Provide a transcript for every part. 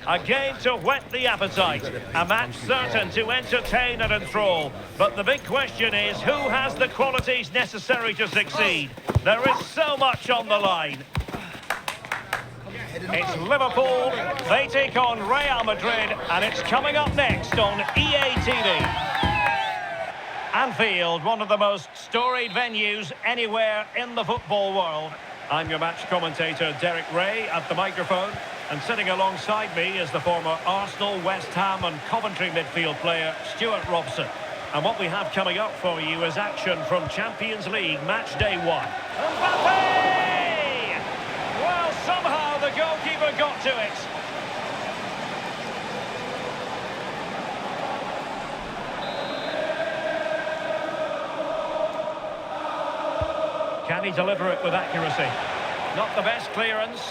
A game to whet the appetite. A match certain to entertain and enthrall. But the big question is, who has the qualities necessary to succeed? There is so much on the line. It's Liverpool, they take on Real Madrid, and it's coming up next on EA TV. Anfield, one of the most storied venues anywhere in the football world. I'm your match commentator, Derek Ray, at the microphone. And sitting alongside me is the former Arsenal, West Ham and Coventry midfield player, Stuart Robson. And what we have coming up for you is action from Champions League match day 1. Mbappe! Well, somehow the goalkeeper got to it. Can he deliver it with accuracy? Not the best clearance.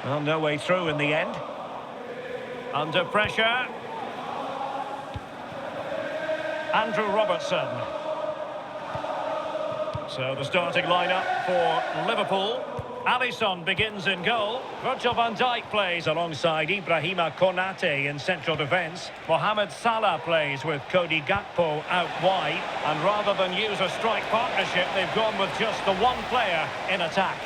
Well, no way through in the end. Under pressure. Andrew Robertson. So the starting lineup for Liverpool. Alisson begins in goal. Virgil van Dijk plays alongside Ibrahima Konate in central defence. Mohamed Salah plays with Cody Gakpo out wide. And rather than use a strike partnership, they've gone with just the one player in attack.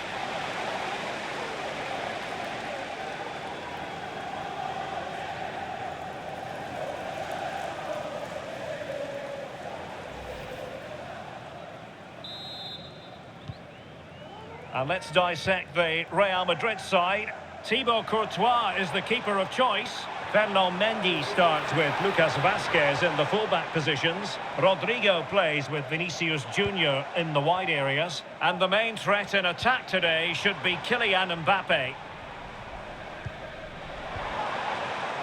And let's dissect the Real Madrid side. Thibaut Courtois is the keeper of choice. Ferland Mendy starts with Lucas Vazquez in the fullback positions. Rodrigo plays with Vinicius Junior in the wide areas. And the main threat in attack today should be Kylian Mbappe.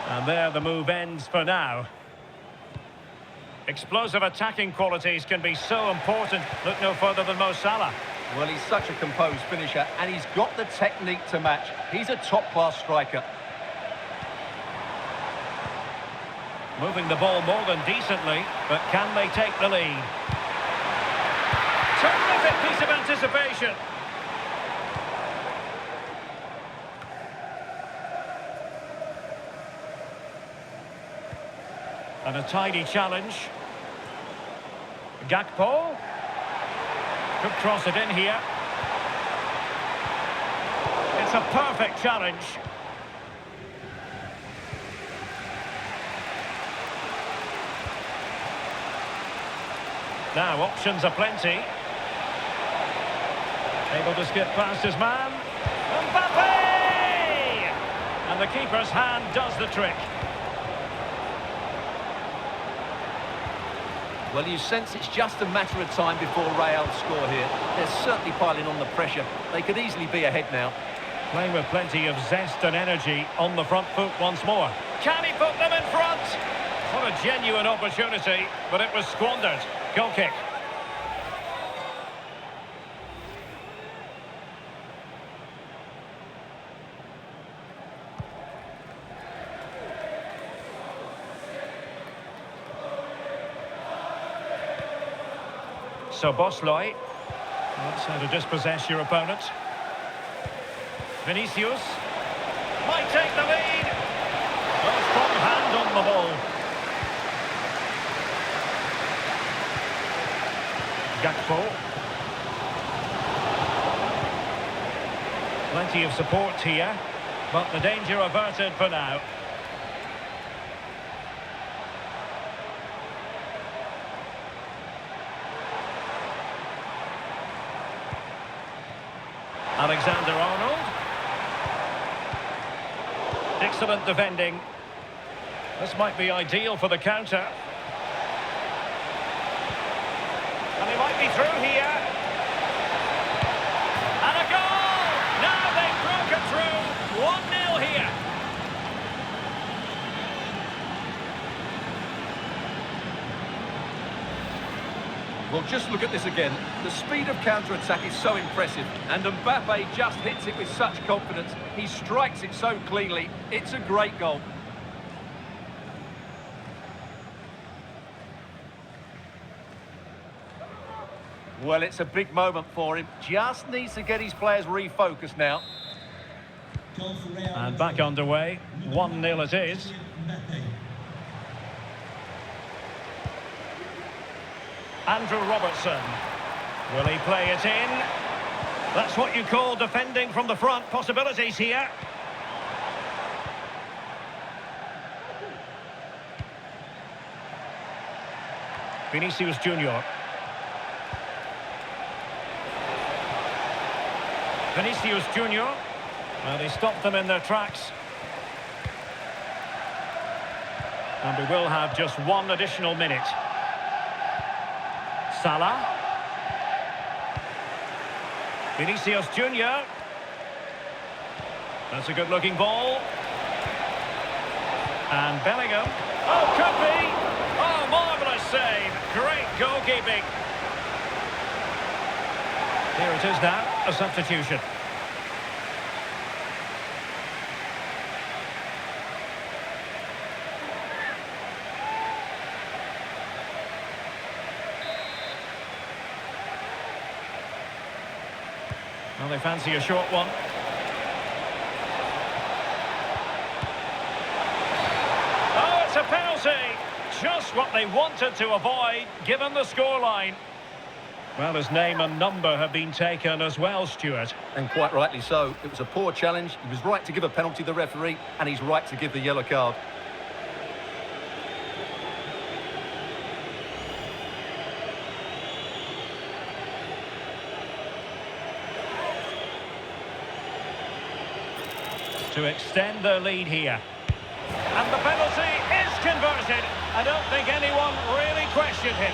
And there the move ends for now. Explosive attacking qualities can be so important. Look no further than Mo Salah. Well, he's such a composed finisher, and he's got the technique to match. He's a top-class striker. Moving the ball more than decently, but can they take the lead? Terrific piece of anticipation. And a tidy challenge. Gakpo. Could cross it in here. It's a perfect challenge. Now, options are plenty. Able to skip past his man. Mbappe! And the keeper's hand does the trick. Well, you sense it's just a matter of time before Real score here. They're certainly piling on the pressure. They could easily be ahead now. Playing with plenty of zest and energy on the front foot once more. Can he put them in front? What a genuine opportunity, but it was squandered. Goal kick. So Bosloy, that's how to dispossess your opponent. Vinicius might take the lead. A strong hand on the ball. Gakpo. Plenty of support here, but the danger averted for now. Alexander-Arnold. Excellent defending. This might be ideal for the counter. And he might be through here. And a goal! Now they've broken through. 1-0 here. Well, just look at this again. The speed of counter-attack is so impressive, and Mbappe just hits it with such confidence. He strikes it so cleanly. It's a great goal. Well, it's a big moment for him. Just needs to get his players refocused now. And back underway. 1-0 it is. Andrew Robertson. Will he play it in? That's what you call defending from the front. Possibilities here. Vinicius Junior. Vinicius Junior. Well, he stopped them in their tracks. And we will have just one additional minute. Salah. Vinicius Junior. That's a good-looking ball. And Bellingham. Oh, could be! Oh, marvellous save. Great goalkeeping. Here it is now, a substitution. Well, they fancy a short one. Oh, it's a penalty! Just what they wanted to avoid, given the scoreline. Well, his name and number have been taken as well, Stuart. And quite rightly so. It was a poor challenge. He was right to give a penalty to the referee, and he's right to give the yellow card. To extend their lead here. And the penalty is converted. I don't think anyone really questioned him.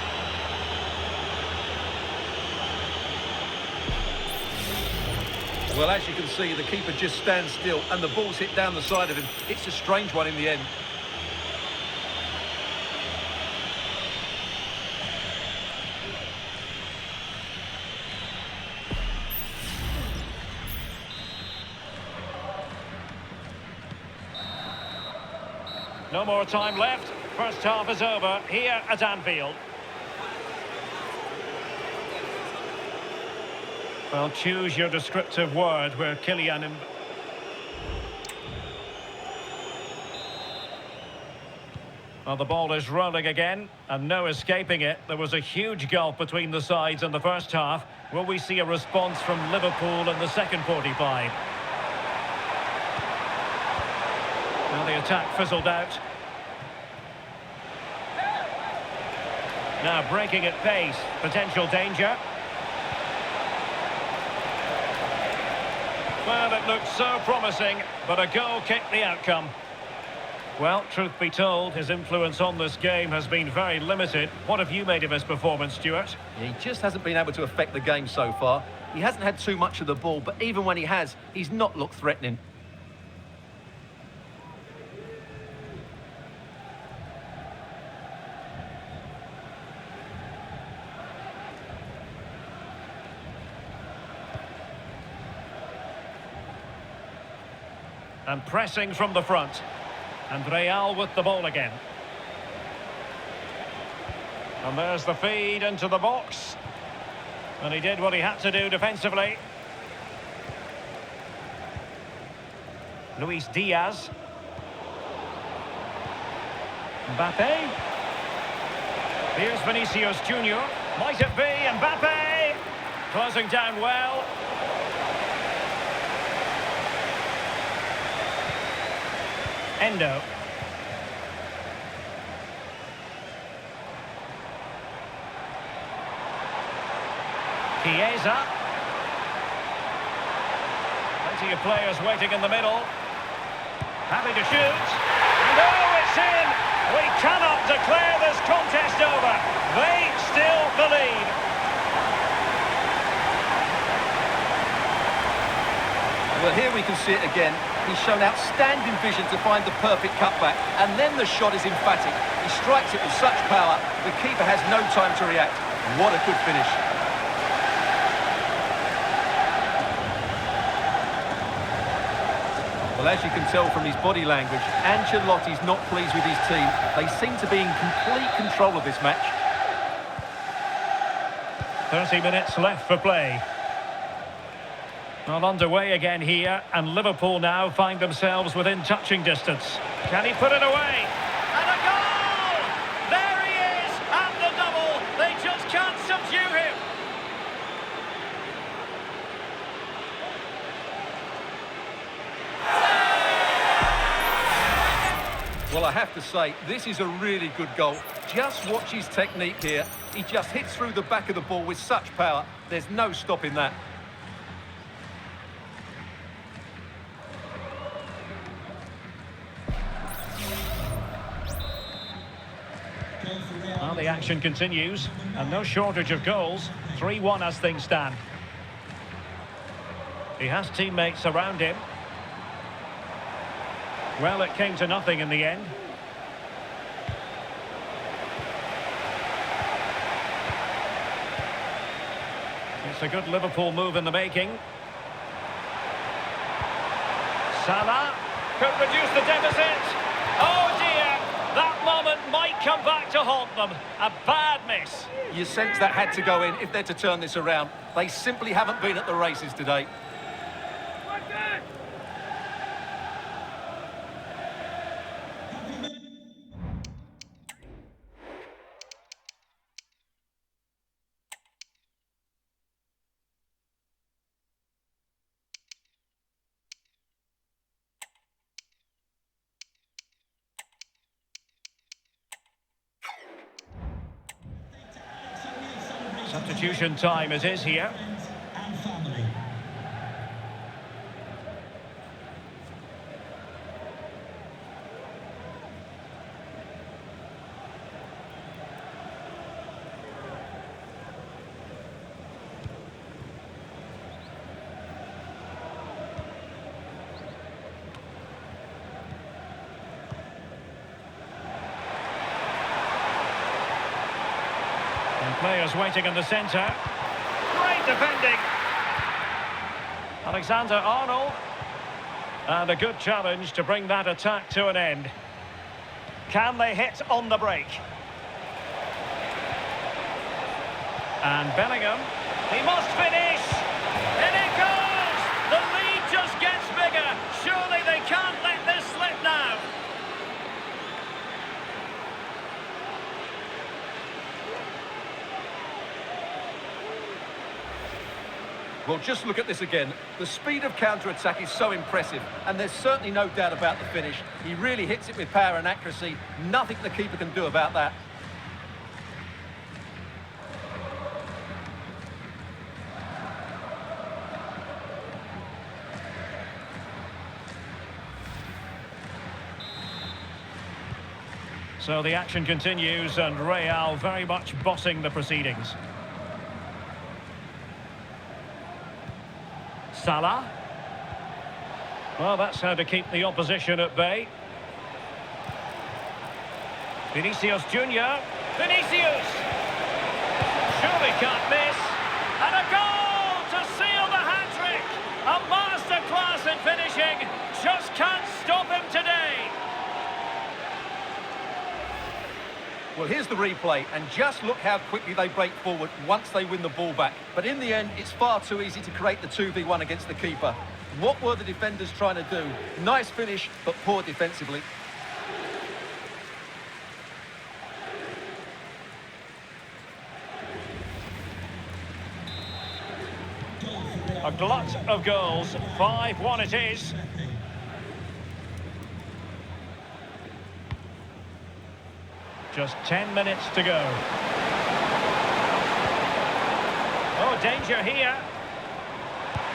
Well, as you can see, the keeper just stands still and the ball's hit down the side of him. It's a strange one in the end. No more time left. First half is over here at Anfield. Well, choose your descriptive word where Kylian... Well, the ball is rolling again, and no escaping it. There was a huge gulf between the sides in the first half. Will we see a response from Liverpool in the second 45? Now the attack fizzled out. Now breaking at pace, potential danger. Well, it looked so promising, but a goal kicked the outcome. Well, truth be told, his influence on this game has been very limited. What have you made of his performance, Stuart? He just hasn't been able to affect the game so far. He hasn't had too much of the ball, but even when he has, he's not looked threatening. And pressing from the front. And Real with the ball again. And there's the feed into the box. And he did what he had to do defensively. Luis Diaz. Mbappe. Here's Vinicius Junior. Might it be Mbappe? Closing down well. Endo. Chiesa. Plenty of players waiting in the middle. Happy to shoot. And oh, it's in! We cannot declare this contest over. They still believe. Well, here we can see it again. He's shown outstanding vision to find the perfect cutback, and then the shot is emphatic. He strikes it with such power, the keeper has no time to react. What a good finish. Well, as you can tell from his body language, Ancelotti's not pleased with his team. They seem to be in complete control of this match. 30 minutes left for play. Well, underway again here, and Liverpool now find themselves within touching distance. Can he put it away? And a goal! There he is, and the double. They just can't subdue him. Well, I have to say, this is a really good goal. Just watch his technique here. He just hits through the back of the ball with such power. There's no stopping that. Well, the action continues, and no shortage of goals. 3-1 as things stand. He has teammates around him. Well, it came to nothing in the end. It's a good Liverpool move in the making. Salah could reduce the deficit. Oh dear, that moment might come back to haunt them. A bad miss. You sense that had to go in if they're to turn this around. They simply haven't been at the races today. Substitution time it is here. Players waiting in the centre. Great defending. Alexander-Arnold. And a good challenge to bring that attack to an end. Can they hit on the break? And Bellingham. He must finish. In it goes! The lead just gets bigger. Surely they can't let this slip now. Well, just look at this again. The speed of counter-attack is so impressive, and there's certainly no doubt about the finish. He really hits it with power and accuracy. Nothing the keeper can do about that. So the action continues, and Real very much bossing the proceedings. Salah. Well, that's how to keep the opposition at bay. Vinicius Junior. Vinicius! Surely can't miss. And a goal to seal the hat-trick! A masterclass in finishing. Just can't stop him today. Well, here's the replay, and just look how quickly they break forward once they win the ball back. But in the end, it's far too easy to create the 2v1 against the keeper. What were the defenders trying to do? Nice finish, but poor defensively. A glut of goals. 5-1 it is. Just 10 minutes to go. Oh, danger here.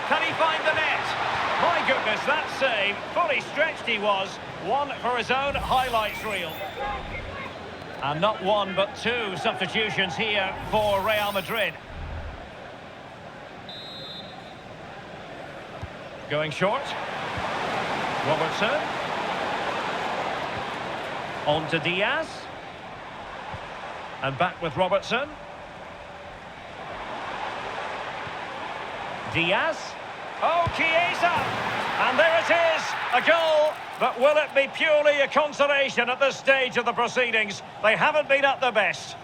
Can he find the net? My goodness, that save. Fully stretched he was. One for his own highlights reel. And not one, but two substitutions here for Real Madrid. Going short. Robertson. On to Diaz. And back with Robertson. Diaz. Oh, Chiesa! And there it is, a goal. But will it be purely a consolation at this stage of the proceedings? They haven't been at their best.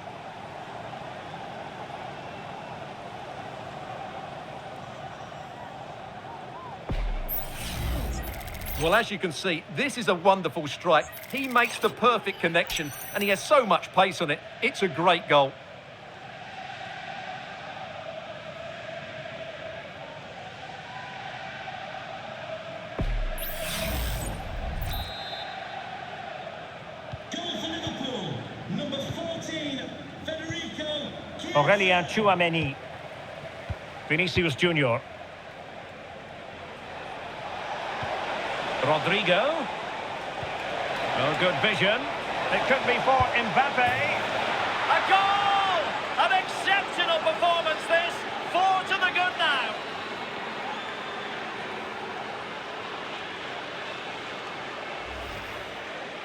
Well, as you can see, this is a wonderful strike. He makes the perfect connection, and he has so much pace on it. It's a great goal. Goal for Liverpool, number 14, Federico. Aurelien Tchouameni. Vinicius Junior. Rodrigo. Oh, good vision. It could be for Mbappe. A goal! An exceptional performance this. 4 to the good now.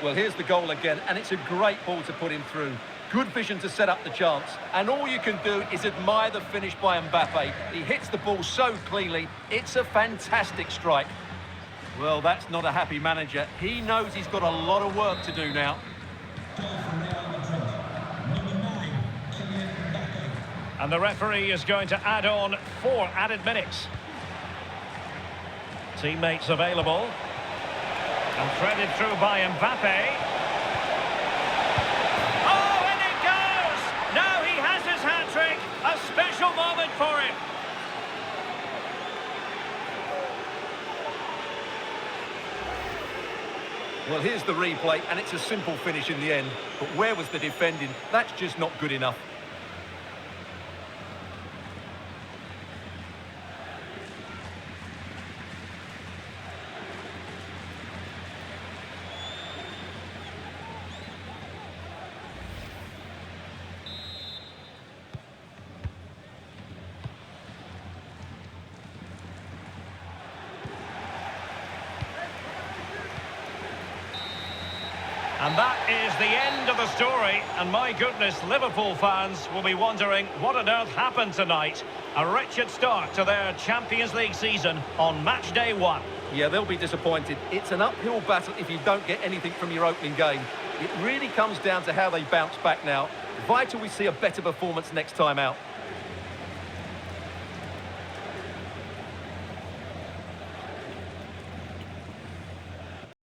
Well, here's the goal again, and it's a great ball to put him through. Good vision to set up the chance, and all you can do is admire the finish by Mbappe. He hits the ball so cleanly, it's a fantastic strike. Well, that's not a happy manager. He knows he's got a lot of work to do now. Goal for Real Madrid, number 9, Kylian Mbappe. And the referee is going to add on 4 added minutes. Teammates available. And threaded through by Mbappe. Oh, and it goes! Now he has his hat-trick. A special moment for him. Well, here's the replay, and it's a simple finish in the end. But where was the defending? That's just not good enough. And that is the end of the story. And my goodness, Liverpool fans will be wondering what on earth happened tonight. A wretched start to their Champions League season on match day 1. Yeah, they'll be disappointed. It's an uphill battle if you don't get anything from your opening game. It really comes down to how they bounce back now. Vital we see a better performance next time out.